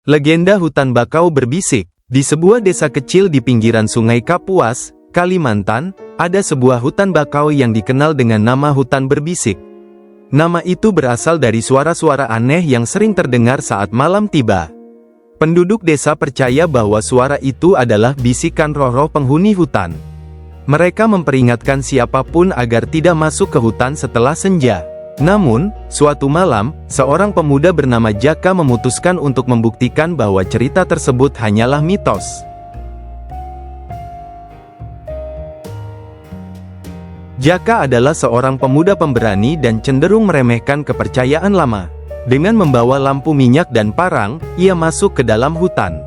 Legenda hutan bakau berbisik. Di sebuah desa kecil di pinggiran Sungai Kapuas, Kalimantan, ada sebuah hutan bakau yang dikenal dengan nama hutan berbisik. Nama itu berasal dari suara-suara aneh yang sering terdengar saat malam tiba. Penduduk desa percaya bahwa suara itu adalah bisikan roh-roh penghuni hutan. Mereka memperingatkan siapapun agar tidak masuk ke hutan setelah senja. Namun, suatu malam, seorang pemuda bernama Jaka memutuskan untuk membuktikan bahwa cerita tersebut hanyalah mitos. Jaka adalah seorang pemuda pemberani dan cenderung meremehkan kepercayaan lama. Dengan membawa lampu minyak dan parang, ia masuk ke dalam hutan.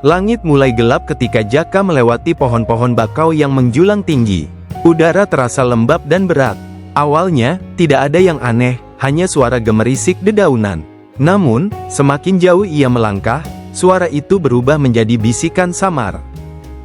Langit mulai gelap ketika Jaka melewati pohon-pohon bakau yang menjulang tinggi. Udara terasa lembab dan berat. Awalnya, tidak ada yang aneh, hanya suara gemerisik dedaunan. Namun, semakin jauh ia melangkah, suara itu berubah menjadi bisikan samar.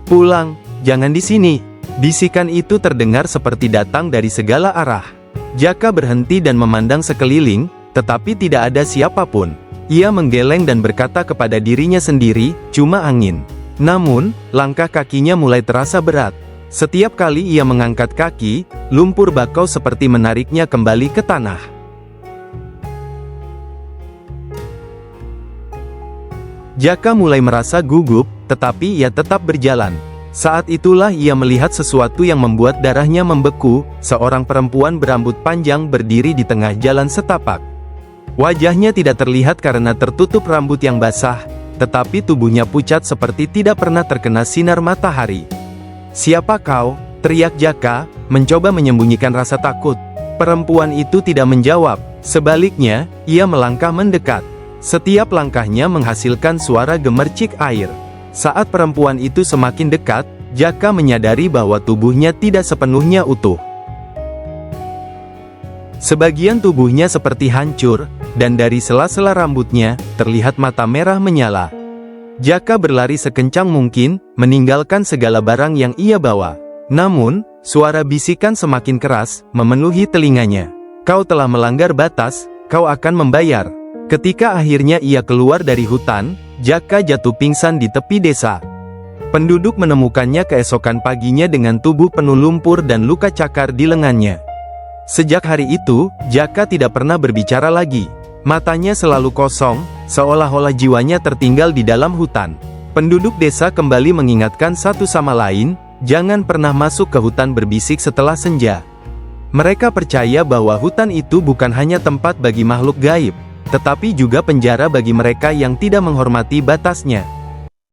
"Pulang, jangan di sini." Bisikan itu terdengar seperti datang dari segala arah. Jaka berhenti dan memandang sekeliling, tetapi tidak ada siapapun. Ia menggeleng dan berkata kepada dirinya sendiri, "Cuma angin." Namun, langkah kakinya mulai terasa berat. Setiap kali ia mengangkat kaki, lumpur bakau seperti menariknya kembali ke tanah. Jaka mulai merasa gugup, tetapi ia tetap berjalan. Saat itulah ia melihat sesuatu yang membuat darahnya membeku, seorang perempuan berambut panjang berdiri di tengah jalan setapak. Wajahnya tidak terlihat karena tertutup rambut yang basah, tetapi tubuhnya pucat seperti tidak pernah terkena sinar matahari. "Siapa kau?" teriak Jaka, mencoba menyembunyikan rasa takut. Perempuan itu tidak menjawab, sebaliknya, ia melangkah mendekat. Setiap langkahnya menghasilkan suara gemercik air. Saat perempuan itu semakin dekat, Jaka menyadari bahwa tubuhnya tidak sepenuhnya utuh. Sebagian tubuhnya seperti hancur, dan dari sela-sela rambutnya, terlihat mata merah menyala. Jaka berlari sekencang mungkin, meninggalkan segala barang yang ia bawa. Namun, suara bisikan semakin keras, memenuhi telinganya. "Kau telah melanggar batas, kau akan membayar." Ketika akhirnya ia keluar dari hutan, Jaka jatuh pingsan di tepi desa. Penduduk menemukannya keesokan paginya dengan tubuh penuh lumpur dan luka cakar di lengannya. Sejak hari itu, Jaka tidak pernah berbicara lagi. Matanya selalu kosong, seolah-olah jiwanya tertinggal di dalam hutan. Penduduk desa kembali mengingatkan satu sama lain, jangan pernah masuk ke hutan berbisik setelah senja. Mereka percaya bahwa hutan itu bukan hanya tempat bagi makhluk gaib, tetapi juga penjara bagi mereka yang tidak menghormati batasnya.